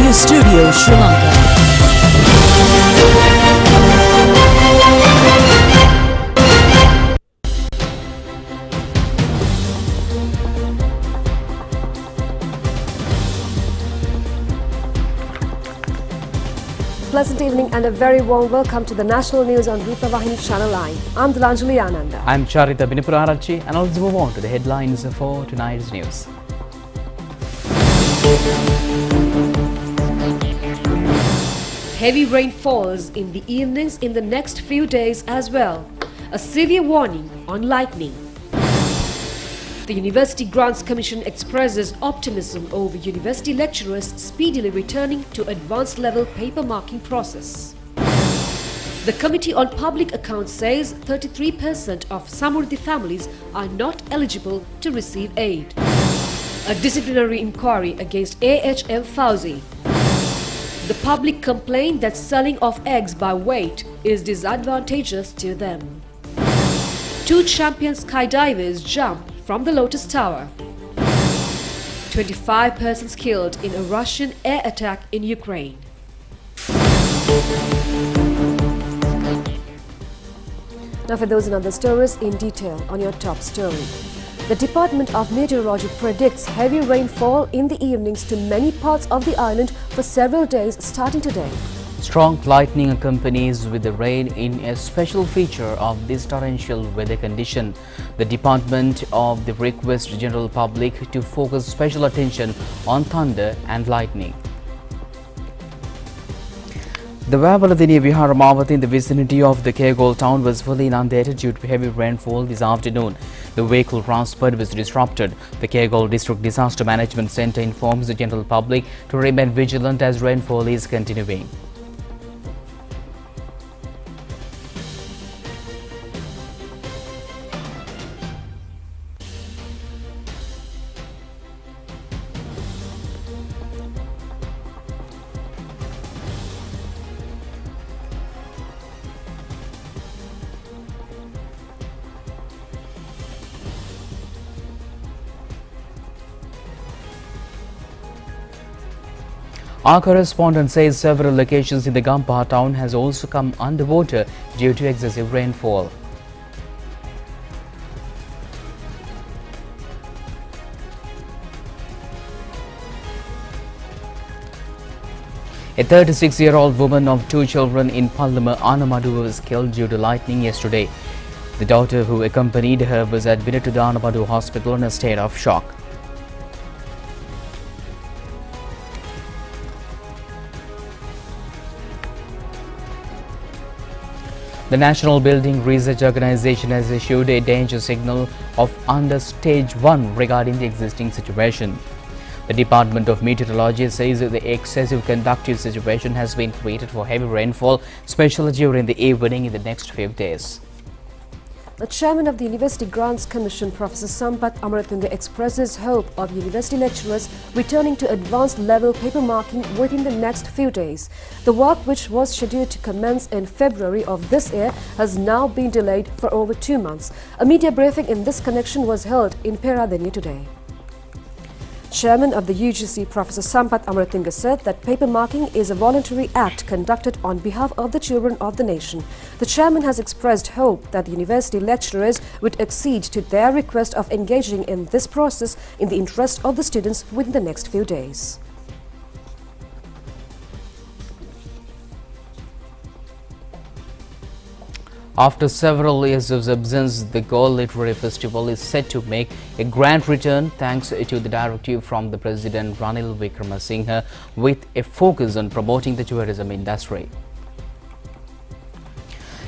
to Studio Sri Lanka. Pleasant evening and a very warm welcome to the national news on Rupavahini Channel 9. I'm Dulanjali Ananda. I'm Charita Binipurarachi, and let's move on to the headlines for tonight's news. Heavy rain falls in the evenings in the next few days as well. A severe warning on lightning. The University Grants Commission expresses optimism over university lecturers speedily returning to advanced level paper marking process. The Committee on Public Accounts says 33% of Samurdhi families are not eligible to receive aid. A disciplinary inquiry against AHM Fauzi. The public complained that selling of eggs by weight is disadvantageous to them. 2 champion skydivers jump from the Lotus Tower. 25 persons killed in a Russian air attack in Ukraine. Now for those and other stories in detail on your top story. The Department of Meteorology predicts heavy rainfall in the evenings to many parts of the island for several days starting today. Strong lightning accompanies with the rain in a special feature of this torrential weather condition. The department of the request general public to focus special attention on thunder and lightning. The Vabaladini Viharamavati in the vicinity of the Kegol town was fully inundated due to heavy rainfall this afternoon. The vehicle transport was disrupted. The Kegol District Disaster Management Centre informs the general public to remain vigilant as rainfall is continuing. Our correspondent says several locations in the Gampa town has also come underwater due to excessive rainfall. A 36-year-old woman of 2 children in Pallama, Anamadu was killed due to lightning yesterday. The daughter who accompanied her was admitted to the Anamadu hospital in a state of shock. The National Building Research Organization has issued a danger signal of under stage 1 regarding the existing situation. The Department of Meteorology says that the excessive conductive situation has been created for heavy rainfall, especially during the evening in the next few days. The chairman of the University Grants Commission, Professor Sampath Amaratunga, expresses hope of university lecturers returning to advanced level paper marking within the next few days. The work, which was scheduled to commence in February of this year, has now been delayed for over 2 months. A media briefing in this connection was held in Peradeniya today. Chairman of the UGC, Professor Sampath Amaratunga, said that paper marking is a voluntary act conducted on behalf of the children of the nation. The chairman has expressed hope that university lecturers would accede to their request of engaging in this process in the interest of the students within the next few days. After several years of absence, the Goal Literary Festival is set to make a grand return thanks to the directive from the President Ranil Wickremesinghe with a focus on promoting the tourism industry.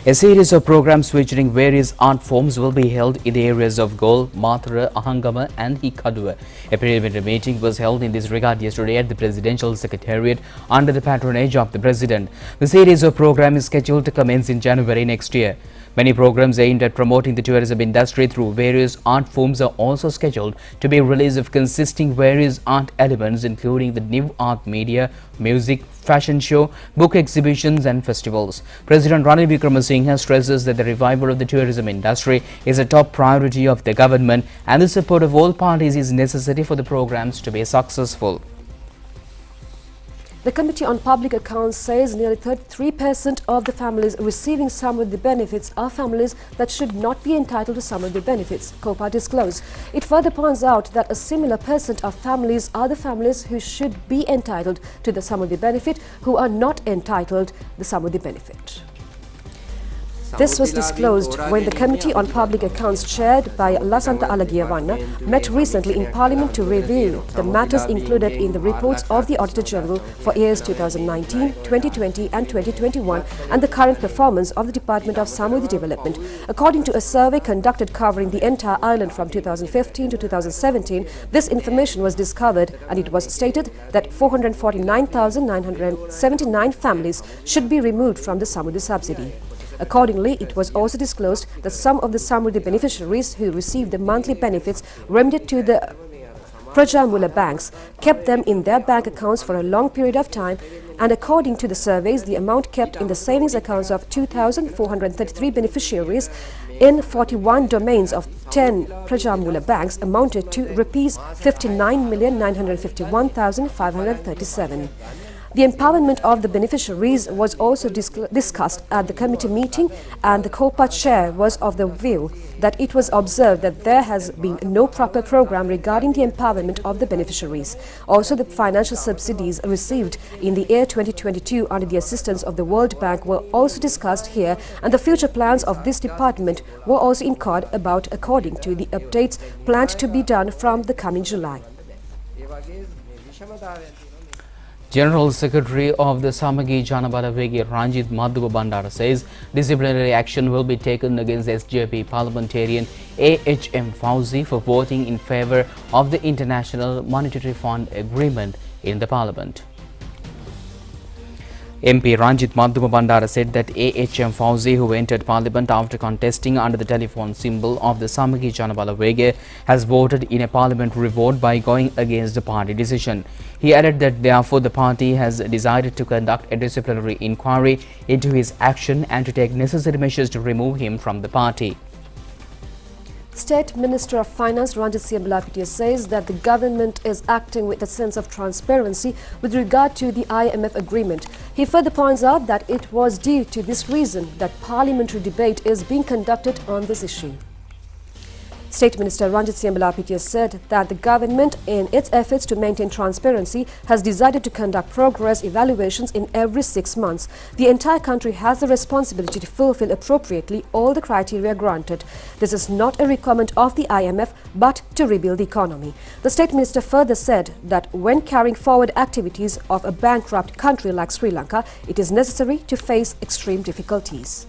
A series of programs featuring various art forms will be held in the areas of Gol, Mathura, Ahangama and Hikadua. A preliminary meeting was held in this regard yesterday at the Presidential Secretariat under the patronage of the President. The series of programs is scheduled to commence in January next year. Many programs aimed at promoting the tourism industry through various art forms are also scheduled to be released of consisting various art elements including the new art media, music, fashion show, book exhibitions and festivals. President Ranil Wickremesinghe stresses that the revival of the tourism industry is a top priority of the government and the support of all parties is necessary for the programs to be successful. The Committee on Public Accounts says nearly 33% of the families receiving Samruddhi benefits are families that should not be entitled to Samruddhi benefits, COPA disclosed. It further points out that a similar percent of families are the families who should be entitled to the Samruddhi benefit who are not entitled the Samruddhi benefit. This was disclosed when the Committee on Public Accounts chaired by Lasantha Alagiyawanna met recently in Parliament to review the matters included in the reports of the Auditor General for years 2019, 2020 and 2021 and the current performance of the Department of Samruddhi Development. According to a survey conducted covering the entire island from 2015 to 2017, this information was discovered and it was stated that 449,979 families should be removed from the Samruddhi subsidy. Accordingly, it was also disclosed that some of the Samruddhi beneficiaries who received the monthly benefits remitted to the Prajamula banks kept them in their bank accounts for a long period of time, and according to the surveys, the amount kept in the savings accounts of 2,433 beneficiaries in 41 domains of 10 Prajamula banks amounted to Rs 59,951,537. The empowerment of the beneficiaries was also discussed at the committee meeting, and the COPA chair was of the view that it was observed that there has been no proper program regarding the empowerment of the beneficiaries. Also, the financial subsidies received in the year 2022 under the assistance of the World Bank were also discussed here, and the future plans of this department were also inquired about according to the updates planned to be done from the coming July. General Secretary of the Samagi Janabada Vegi Ranjit Madhuba Bandara says disciplinary action will be taken against SJP parliamentarian A.H.M. Fauzi for voting in favour of the International Monetary Fund agreement in the parliament. MP Ranjit Madhuba Bandara said that A.H.M. Fauzi, who entered parliament after contesting under the telephone symbol of the Samagi Janabala Vege, has voted in a parliamentary vote by going against the party decision. He added that therefore the party has decided to conduct a disciplinary inquiry into his action and to take necessary measures to remove him from the party. State Minister of Finance Ranjit Siambalapitiya says that the government is acting with a sense of transparency with regard to the IMF agreement. He further points out that it was due to this reason that parliamentary debate is being conducted on this issue. State Minister Ranjit Siambalapitiya said that the government, in its efforts to maintain transparency, has decided to conduct progress evaluations in every 6 months. The entire country has the responsibility to fulfill appropriately all the criteria granted. This is not a requirement of the IMF, but to rebuild the economy. The State Minister further said that when carrying forward activities of a bankrupt country like Sri Lanka, it is necessary to face extreme difficulties.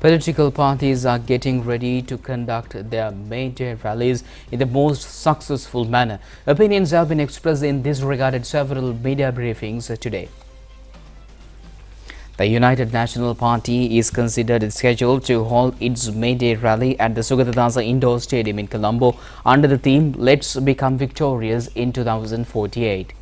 Political parties are getting ready to conduct their May Day rallies in the most successful manner. Opinions have been expressed in this regard at several media briefings today. The United National Party is scheduled to hold its May Day rally at the Sugatadasa Indoor Stadium in Colombo under the theme Let's Become Victorious in 2048.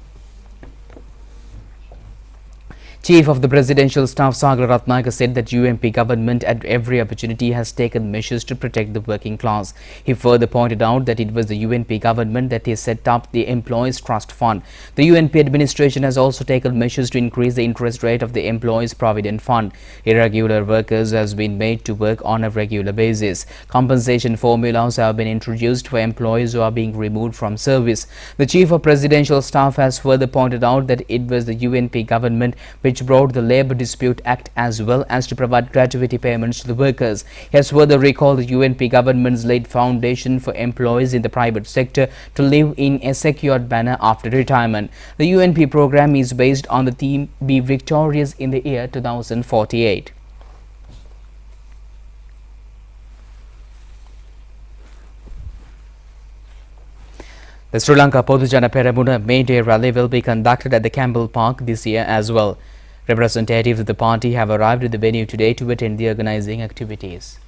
Chief of the Presidential Staff Sagar Ratnayaka said that UNP government at every opportunity has taken measures to protect the working class. He further pointed out that it was the UNP government that has set up the Employees Trust Fund. The UNP administration has also taken measures to increase the interest rate of the Employees Provident Fund. Irregular workers has been made to work on a regular basis. Compensation formulas have been introduced for employees who are being removed from service. The Chief of Presidential Staff has further pointed out that it was the UNP government which brought the Labour Dispute Act as well as to provide gratuity payments to the workers. He has further recalled the UNP government's laid foundation for employees in the private sector to live in a secured manner after retirement. The UNP program is based on the theme Be Victorious in the year 2048. The Sri Lanka Podujana Peramuna May Day rally will be conducted at the Campbell Park this year as well. Representatives of the party have arrived at the venue today to attend the organizing activities.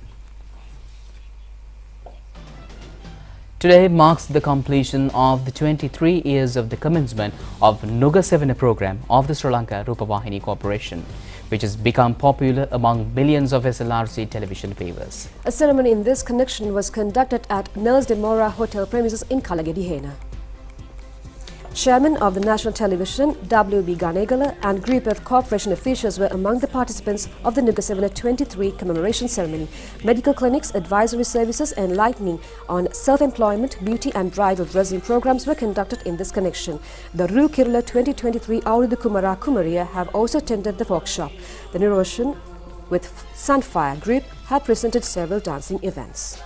Today marks the completion of the 23 years of the commencement of Nuga Sevena program of the Sri Lanka Rupavahini Corporation, which has become popular among millions of SLRC television viewers. A ceremony in this connection was conducted at Nels de Mora Hotel premises in Kalagedihena. Chairman of the National Television, W.B. Ganegala, and group of corporation officials were among the participants of the Nugasevana 23 commemoration ceremony. Medical clinics, advisory services, enlightening on self-employment, beauty and bridal dressing programs were conducted in this connection. The Ru Kirula 2023 Aurudu Kumara Kumariya have also attended the workshop. The Niroshan with Sunfire Group had presented several dancing events.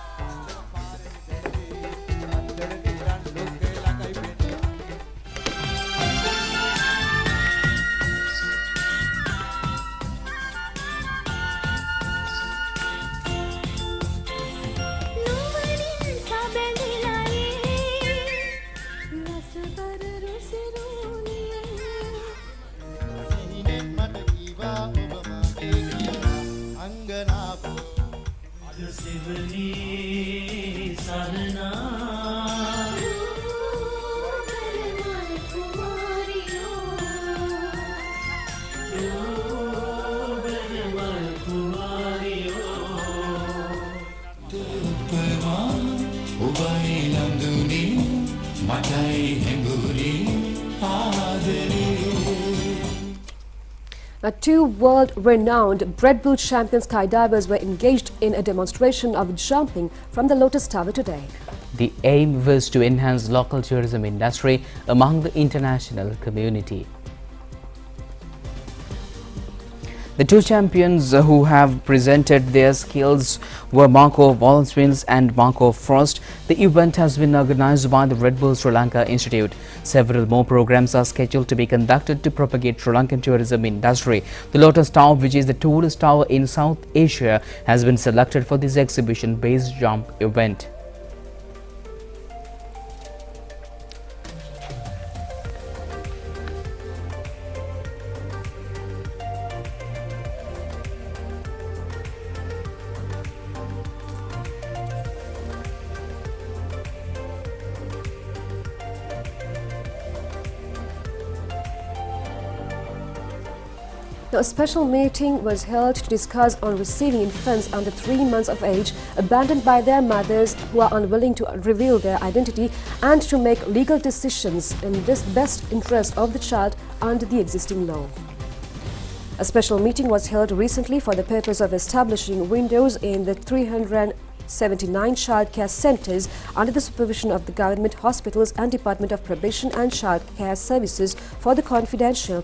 Two world-renowned Red Bull champion skydivers were engaged in a demonstration of jumping from the Lotus Tower today. The aim was to enhance local tourism industry among the international community. The two champions who have presented their skills were Marco Valenzuela and Marco Frost. The event has been organized by the Red Bull Sri Lanka Institute. Several more programs are scheduled to be conducted to propagate Sri Lankan tourism industry. The Lotus Tower, which is the tallest tower in South Asia, has been selected for this exhibition-based jump event. A special meeting was held to discuss on receiving infants under 3 months of age abandoned by their mothers who are unwilling to reveal their identity and to make legal decisions in this best interest of the child under the existing law. A special meeting was held recently for the purpose of establishing windows in the 379 child care centres under the supervision of the government hospitals and Department of Probation and Child Care Services for the confidential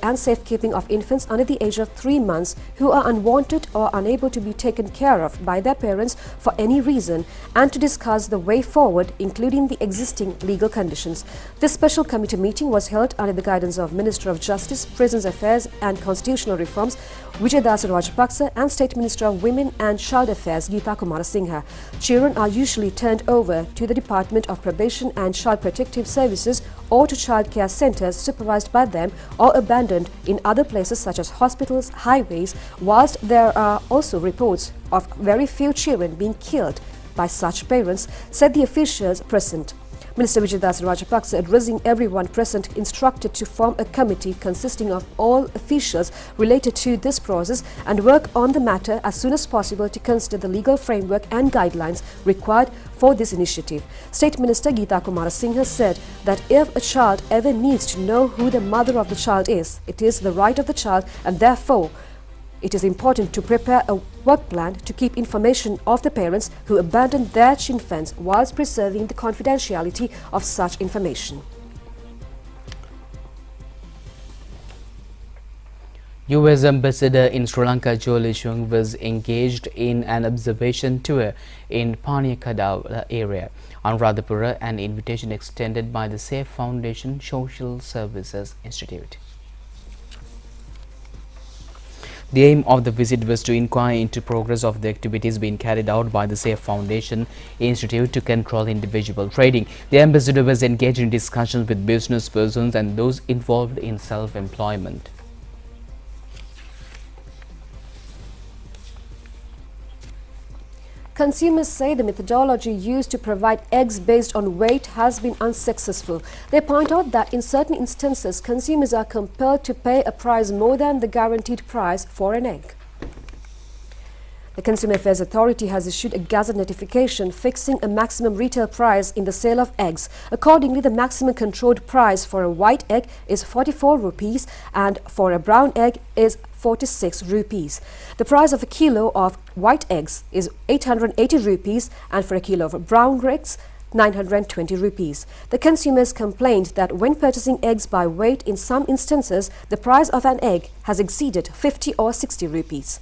and safekeeping of infants under the age of 3 months who are unwanted or unable to be taken care of by their parents for any reason, and to discuss the way forward, including the existing legal conditions. This special committee meeting was held under the guidance of Minister of Justice, Prisons Affairs and Constitutional Reforms, Vijayadasa Rajapaksa, and State Minister of Women and Child Affairs, Geeta Kumarasinghe. Children are usually turned over to the Department of Probation and Child Protective Services or to child care centres supervised by them or abandoned in other places such as hospitals, highways, whilst there are also reports of very few children being killed by such parents, said the officials present. Minister Vijayadasa Rajapaksa, addressing everyone present, instructed to form a committee consisting of all officials related to this process and work on the matter as soon as possible to consider the legal framework and guidelines required for this initiative. State Minister Geeta Kumarasinghe said that if a child ever needs to know who the mother of the child is, it is the right of the child, and therefore it is important to prepare a work plan to keep information of the parents who abandoned their infants whilst preserving the confidentiality of such information. US Ambassador in Sri Lanka, Jo Lishung, was engaged in an observation tour in Paniakada area, Anuradhapura, an invitation extended by the SAFE Foundation Social Services Institute. The aim of the visit was to inquire into progress of the activities being carried out by the SAFE Foundation Institute to control individual trading. The ambassador was engaged in discussions with business persons and those involved in self-employment. Consumers say the methodology used to provide eggs based on weight has been unsuccessful. They point out that in certain instances, consumers are compelled to pay a price more than the guaranteed price for an egg. The Consumer Affairs Authority has issued a gazette notification fixing a maximum retail price in the sale of eggs. Accordingly, the maximum controlled price for a white egg is 44 rupees and for a brown egg is 46 rupees. The price of a kilo of white eggs is 880 rupees and for a kilo of brown eggs 920 rupees. The consumers complained that when purchasing eggs by weight, in some instances, the price of an egg has exceeded 50 or 60 rupees.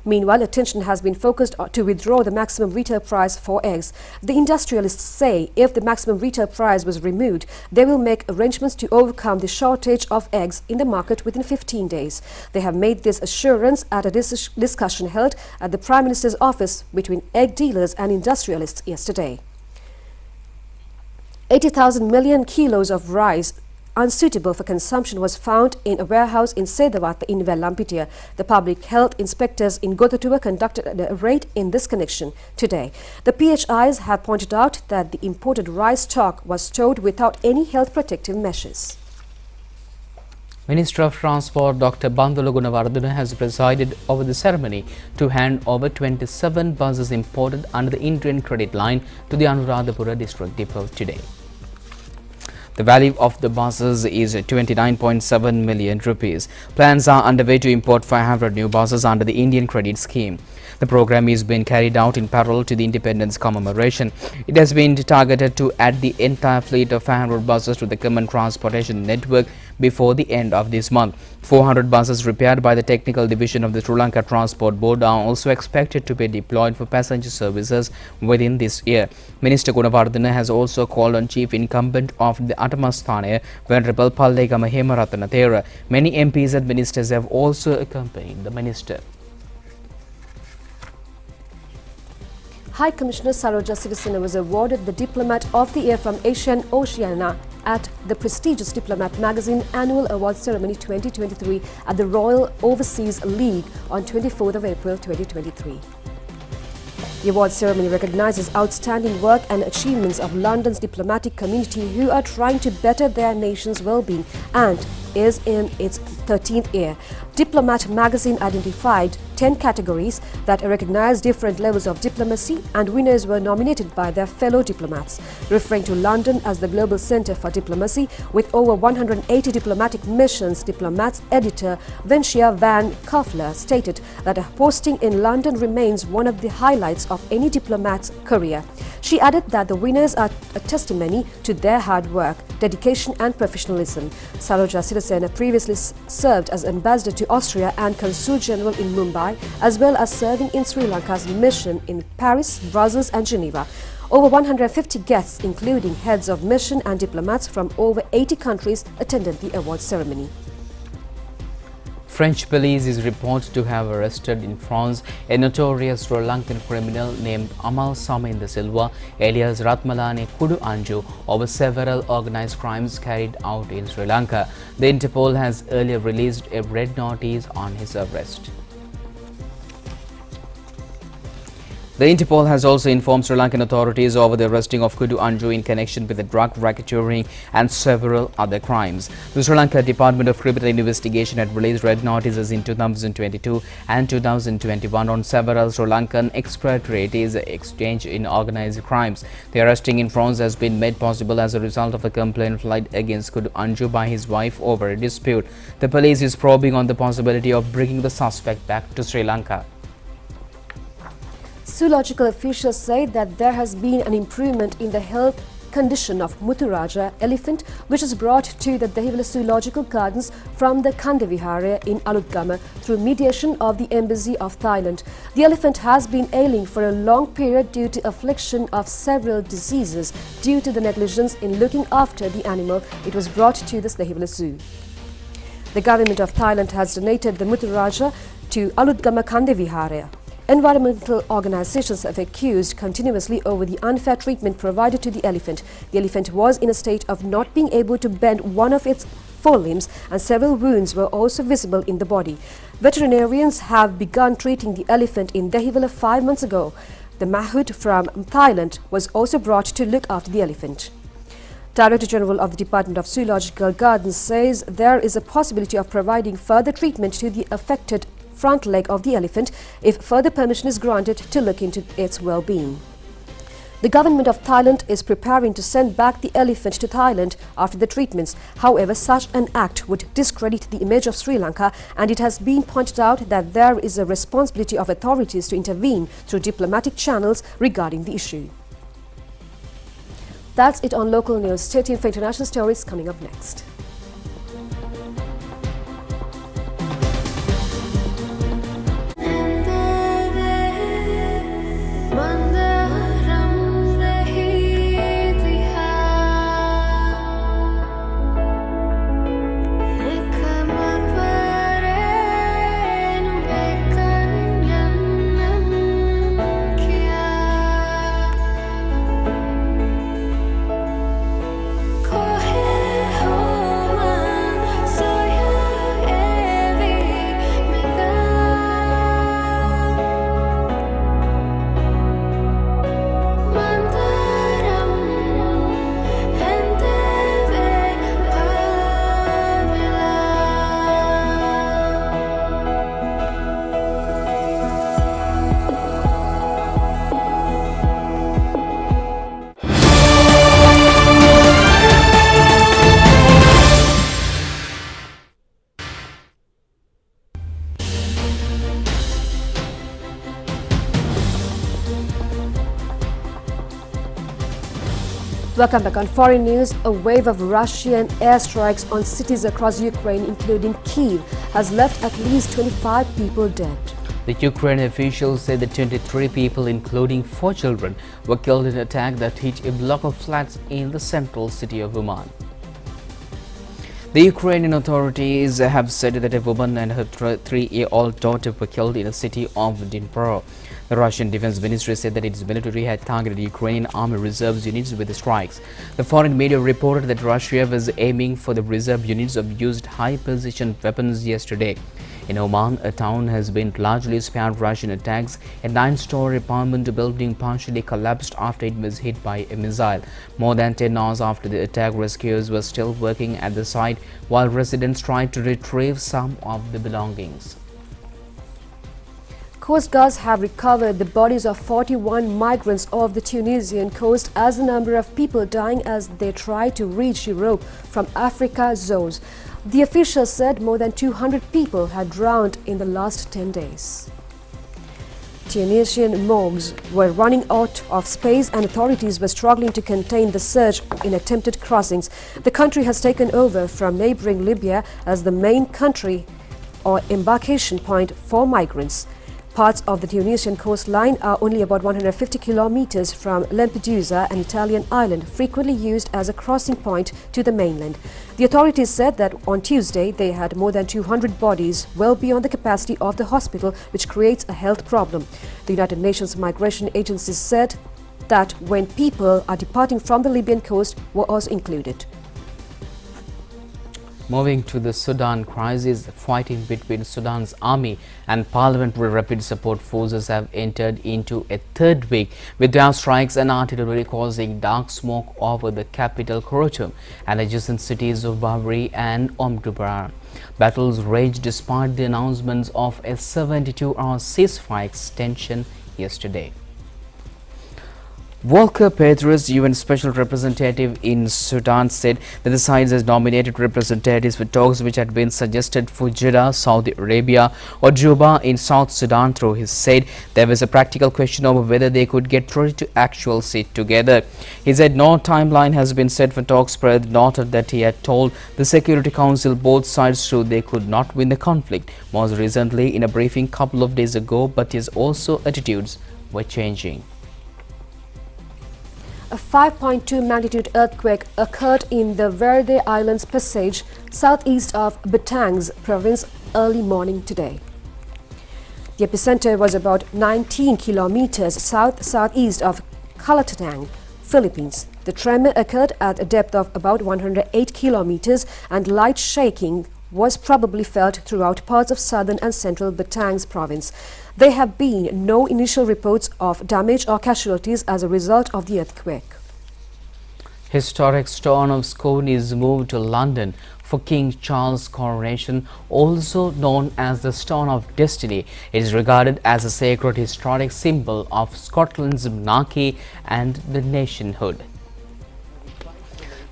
Meanwhile, attention has been focused to withdraw the maximum retail price for eggs. The industrialists say if the maximum retail price was removed, they will make arrangements to overcome the shortage of eggs in the market within 15 days. They have made this assurance at a discussion held at the Prime Minister's office between egg dealers and industrialists yesterday. 80,000 million kilos of rice unsuitable for consumption was found in a warehouse in Sedawata in Vellampitiya. The public health inspectors in Gotatua conducted a raid in this connection today. The PHIs have pointed out that the imported rice stock was stored without any health protective measures. Minister of Transport Dr. Bandula Gunawardena has presided over the ceremony to hand over 27 buses imported under the Indian credit line to the Anuradhapura district depot today. The value of the buses is 29.7 million rupees. Plans are underway to import 500 new buses under the Indian credit scheme. The program is being carried out in parallel to the independence commemoration. It has been targeted to add the entire fleet of 500 buses to the common transportation network before the end of this month. 400 buses repaired by the technical division of the Sri Lanka Transport Board are also expected to be deployed for passenger services within this year. Minister Gunawardena has also called on Chief Incumbent of the Atamasthane, Venerable Pallegama Hemaratana Thera. Many MPs and ministers have also accompanied the minister. High Commissioner Saroja Sirisena was awarded the Diplomat of the Year from Asia and Oceania at the prestigious Diplomat Magazine Annual Award Ceremony 2023 at the Royal Overseas League on 24th of April 2023. The award ceremony recognizes outstanding work and achievements of London's diplomatic community who are trying to better their nation's well-being and is in its 13th year. Diplomat magazine identified 10 categories that recognize different levels of diplomacy, and winners were nominated by their fellow diplomats. Referring to London as the global center for diplomacy with over 180 diplomatic missions, Diplomats editor Vencia van Kaffler stated that a posting in London remains one of the highlights of any diplomat's career. She added that the winners are a testimony to their hard work, dedication and professionalism. Saroja Sirisena previously served as ambassador to Austria and Consul General in Mumbai, as well as serving in Sri Lanka's mission in Paris, Brussels and Geneva. Over 150 guests, including heads of mission and diplomats from over 80 countries, attended the award ceremony. French police is reported to have arrested in France a notorious Sri Lankan criminal named Amal Saminda Silva alias Ratmalane Kudu Anju over several organized crimes carried out in Sri Lanka. The Interpol has earlier released a red notice on his arrest. The Interpol has also informed Sri Lankan authorities over the arresting of Kudu Anju in connection with the drug racketeering and several other crimes. The Sri Lanka Department of Criminal Investigation had released red notices in 2022 and 2021 on several Sri Lankan expatriates exchanged in organized crimes. The arresting in France has been made possible as a result of a complaint filed against Kudu Anju by his wife over a dispute. The police is probing on the possibility of bringing the suspect back to Sri Lanka. Zoological officials say that there has been an improvement in the health condition of Muthuraja elephant, which is brought to the Dehiwala Zoological Gardens from the Kandavihara in Alutgama through mediation of the Embassy of Thailand. The elephant has been ailing for a long period due to affliction of several diseases. Due to the negligence in looking after the animal, it was brought to the Dehiwala Zoo. The government of Thailand has donated the Muthuraja to Alutgama Kandavihara. Environmental organizations have accused continuously over the unfair treatment provided to the elephant. The elephant was in a state of not being able to bend one of its forelimbs, and several wounds were also visible in the body. Veterinarians have begun treating the elephant in Dehiwala 5 months ago. The Mahout from Thailand was also brought to look after the elephant. Director General of the Department of Zoological Gardens says there is a possibility of providing further treatment to the affected front leg of the elephant if further permission is granted to look into its well-being. The government of Thailand is preparing to send back the elephant to Thailand after the treatments. However, such an act would discredit the image of Sri Lanka, and it has been pointed out that there is a responsibility of authorities to intervene through diplomatic channels regarding the issue. That's it on local news. Stay tuned for international stories coming up next. Welcome back on Foreign News. A wave of Russian airstrikes on cities across Ukraine, including Kyiv, has left at least 25 people dead. The Ukrainian officials say that 23 people, including 4 children, were killed in an attack that hit a block of flats in the central city of Uman. The Ukrainian authorities have said that a woman and her 3-year-old daughter were killed in the city of Dnipro. The Russian Defense Ministry said that its military had targeted Ukrainian army reserves units with the strikes. The foreign media reported that Russia was aiming for the reserve units of used high-precision weapons yesterday. In Oman, a town has been largely spared Russian attacks. A 9-story apartment building partially collapsed after it was hit by a missile. More than 10 hours after the attack, rescuers were still working at the site while residents tried to retrieve some of the belongings. Coast Guards have recovered the bodies of 41 migrants off the Tunisian coast as the number of people dying as they try to reach Europe from Africa soars. The officials said more than 200 people had drowned in the last 10 days. Tunisian morgues were running out of space and authorities were struggling to contain the surge in attempted crossings. The country has taken over from neighboring Libya as the main country or embarkation point for migrants. Parts of the Tunisian coastline are only about 150 kilometers from Lampedusa, an Italian island frequently used as a crossing point to the mainland. The authorities said that on Tuesday they had more than 200 bodies, well beyond the capacity of the hospital, which creates a health problem. The United Nations Migration Agency said that when people are departing from the Libyan coast were also included. Moving to the Sudan crisis, fighting between Sudan's army and parliamentary rapid support forces have entered into a third week, with airstrikes and artillery causing dark smoke over the capital Khartoum and adjacent cities of Bahri and Omdurman. Battles raged despite the announcements of a 72-hour ceasefire extension yesterday. Volker Perthes, UN Special Representative in Sudan, said that the sides has nominated representatives for talks which had been suggested for Jeddah, Saudi Arabia or Juba in South Sudan. Through he said there was a practical question over whether they could get ready to actually sit together. He said no timeline has been set for talks. Perthes noted that he had told the Security Council both sides so they could not win the conflict, most recently in a briefing couple of days ago, but his also attitudes were changing. A 5.2 magnitude earthquake occurred in the Verde Islands Passage, southeast of Batangas province early morning today. The epicenter was about 19 kilometers south-southeast of Calataang, Philippines. The tremor occurred at a depth of about 108 kilometers and light shaking was probably felt throughout parts of southern and central Batangas province. There have been no initial reports of damage or casualties as a result of the earthquake. Historic stone of Scone is moved to London for King Charles' coronation, also known as the Stone of Destiny. It is regarded as a sacred historic symbol of Scotland's monarchy and the nationhood.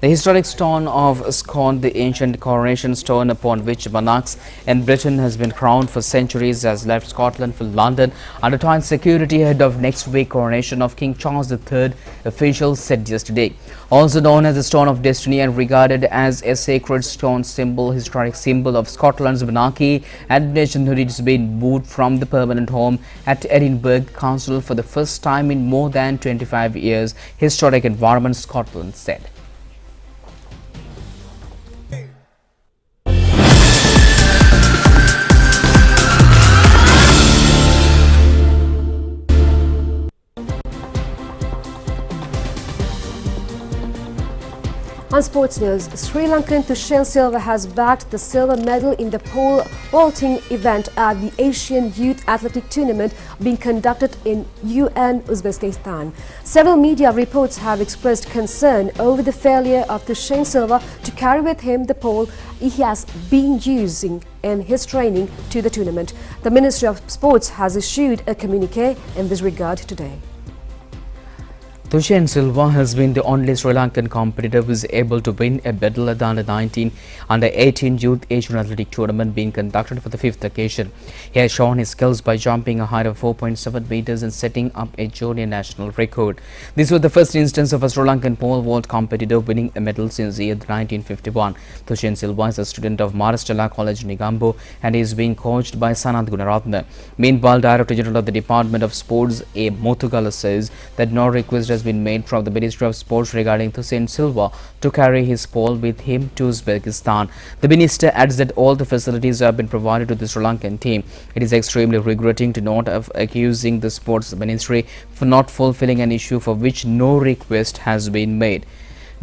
The historic stone of Scone, the ancient coronation stone upon which monarchs in Britain has been crowned for centuries, has left Scotland for London under tight security ahead of next week's coronation of King Charles III, officials said yesterday. Also known as the Stone of Destiny and regarded as a sacred stone symbol, historic symbol of Scotland's monarchy and nationhood, it has been moved from the permanent home at Edinburgh Castle for the first time in more than 25 years, Historic Environment Scotland said. On sports news, Sri Lankan Dulanjali Silva has bagged the silver medal in the pole vaulting event at the Asian Youth Athletic Tournament being conducted in UN, Uzbekistan. Several media reports have expressed concern over the failure of Dulanjali Silva to carry with him the pole he has been using in his training to the tournament. The Ministry of Sports has issued a communique in this regard today. Dulanjali Silva has been the only Sri Lankan competitor who is able to win a medal at the Under-19 Under-18 Youth Asian Athletic Tournament being conducted for the fifth occasion. He has shown his skills by jumping a height of 4.7 meters and setting up a junior national record. This was the first instance of a Sri Lankan pole vault competitor winning a medal since the year 1951. Dulanjali Silva is a student of Maristella College, Negombo, and is being coached by Sanat Gunaratne. Meanwhile, Director General of the Department of Sports, A. Mothugala, says that no request has been made from the Ministry of Sports regarding Dulanjali Silva to carry his pole with him to Uzbekistan. The minister adds that all the facilities have been provided to the Sri Lankan team. It is extremely regretting to note of accusing the Sports Ministry for not fulfilling an issue for which no request has been made.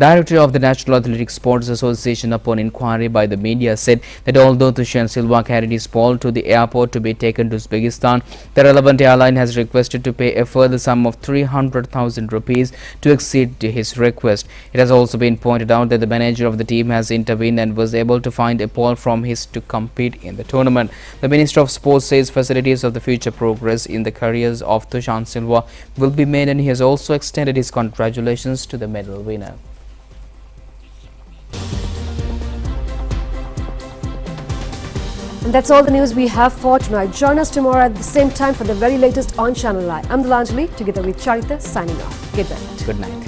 Director of the National Athletic Sports Association, upon inquiry by the media, said that although Dulanjali Silva carried his pole to the airport to be taken to Uzbekistan, the relevant airline has requested to pay a further sum of 300,000 rupees to accede to his request. It has also been pointed out that the manager of the team has intervened and was able to find a pole from his to compete in the tournament. The Minister of Sports says facilities of the future progress in the careers of Dulanjali Silva will be made, and he has also extended his congratulations to the medal winner. And that's all the news we have for tonight. Join us tomorrow at the same time for the very latest on Channel I. I'm Dulanjali, together with Charita, signing off. Good night. Good night.